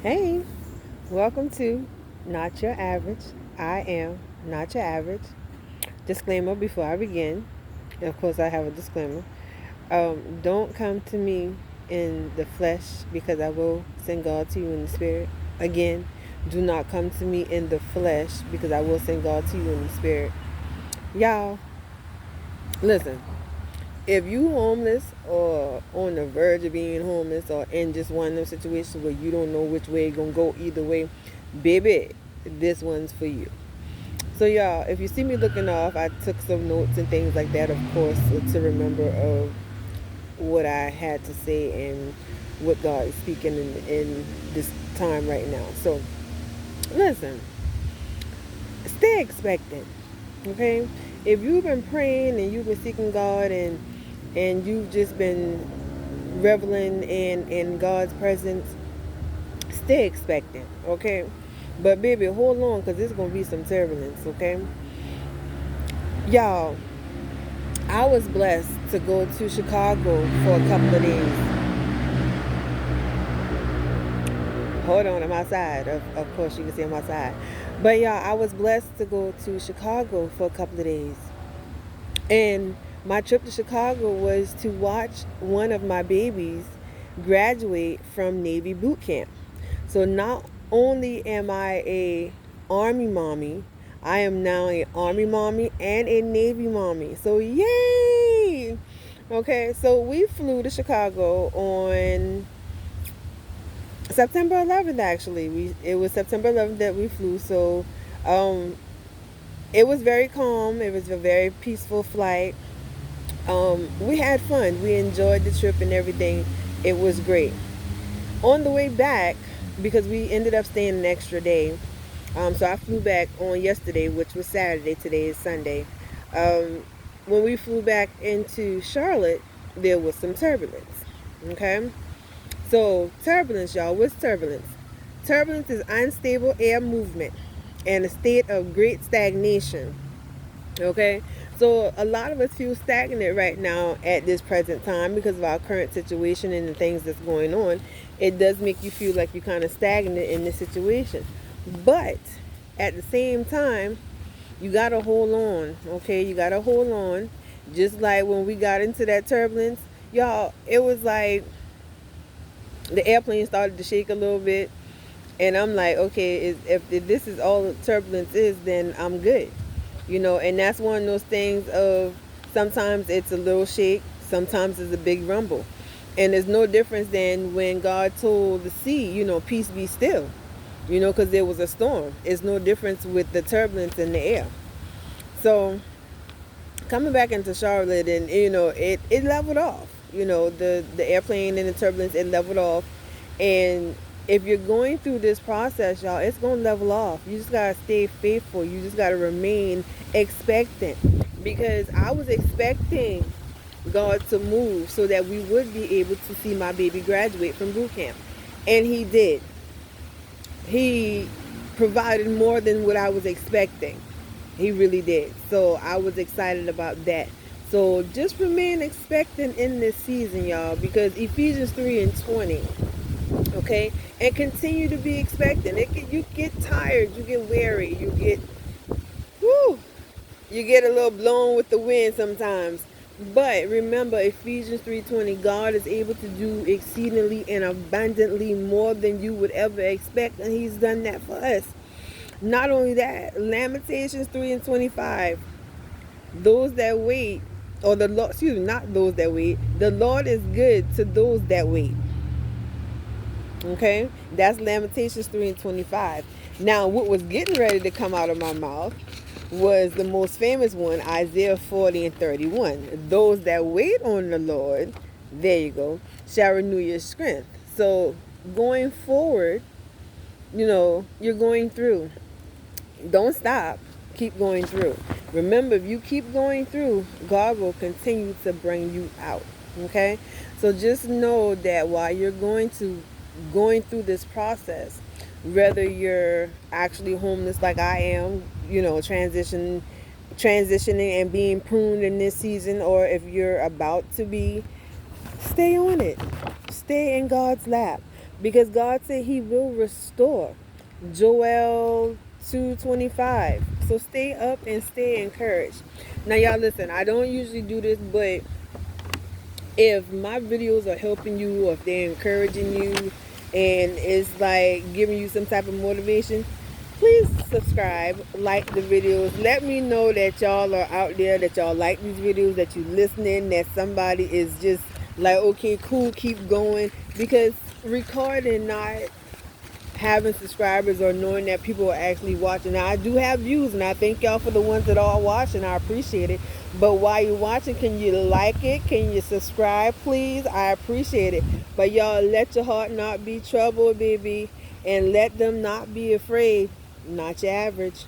Hey, welcome to Not Your Average. I am not your average. Disclaimer before I begin. Of course, I have a disclaimer. Don't come to me in the flesh because I will send God to you in the spirit. Again, do not come to me in the flesh because I will send God to you in the spirit. Y'all, listen. If you homeless or on the verge of being homeless or in just one of those situations where you don't know which way it's gonna go either way, baby, this one's for you. So y'all, if you see me looking off, I took some notes and things like that, of course, to remember of what I had to say and what God is speaking in this time right now. So listen, stay expectant. Okay? If you've been praying and you've been seeking God and you've just been reveling in God's presence, stay expectant, okay? But baby, hold on, because there's gonna be some turbulence, okay? Y'all, I was blessed to go to Chicago for a couple of days. Hold on, I'm outside. Of course, you can see I'm outside. But y'all, I was blessed to go to Chicago for a couple of days. And my trip to Chicago was to watch one of my babies graduate from Navy boot camp. So not only am I a Army mommy, I am now a Army mommy and a Navy mommy. So yay! Okay, so we flew to Chicago on September 11th. Actually, it was September 11th that we flew. So um, it was very calm. It was a very peaceful flight. We had fun. We enjoyed the trip and everything. It was great. On the way back, because we ended up staying an extra day, so I flew back on yesterday, which was Saturday. Today is Sunday. Um, when we flew back into Charlotte, there was some turbulence. Okay, so turbulence, y'all. What's turbulence? Turbulence is unstable air movement and a state of great stagnation. Okay, so a lot of us feel stagnant right now at this present time because of our current situation and the things that's going on. It does make you feel like you're kind of stagnant in this situation, but at the same time, you gotta hold on. Okay, you gotta hold on. Just like when we got into that turbulence, y'all, it was like the airplane started to shake a little bit, and I'm like, okay, if this is all turbulence is, then I'm good. And that's one of those things of sometimes it's a little shake, sometimes it's a big rumble. And there's no difference than when God told the sea, peace be still, because there was a storm. It's no difference with the turbulence in the air. So coming back into Charlotte, and it leveled off. The airplane and the turbulence, it leveled off. And if you're going through this process, y'all, it's gonna level off. You just gotta stay faithful. You just gotta remain expectant, because I was expecting God to move so that we would be able to see my baby graduate from boot camp, and He did. He provided more than what I was expecting. He really did. So I was excited about that. So just remain expectant in this season, y'all, because Ephesians 3:20. Okay, and continue to be expectant. You get tired, you get weary, whoo, you get a little blown with the wind sometimes. But remember, Ephesians 3:20, God is able to do exceedingly and abundantly more than you would ever expect, and He's done that for us. Not only that, Lamentations 3:25, those that wait, or the Lord, excuse me, not those that wait, the Lord is good to those that wait. Okay, that's Lamentations 3:25. Now, what was getting ready to come out of my mouth was the most famous one, Isaiah 40:31. Those that wait on the Lord, there you go, shall renew your strength. So going forward, you're going through. Don't stop. Keep going through. Remember, if you keep going through, God will continue to bring you out. Okay? So just know that while you're going through this process, whether you're actually homeless like I am, transitioning and being pruned in this season, or if you're about to be, stay on it. Stay in God's lap. because God said he will restore. Joel 2:25. So stay up and stay encouraged. Now y'all listen, I don't usually do this, but if my videos are helping you or if they're encouraging you and it's like giving you some type of motivation, please subscribe, like the videos. Let me know that y'all are out there, that y'all like these videos, that you listening, that somebody is just like, okay, cool, keep going. Because recording not having subscribers or knowing that people are actually watching. Now I do have views and I thank y'all for the ones that are watching. I appreciate it. But while you're watching, can you like it? Can you subscribe, please? I appreciate it. But y'all, let your heart not be troubled, baby, and let them not be afraid. Not your average.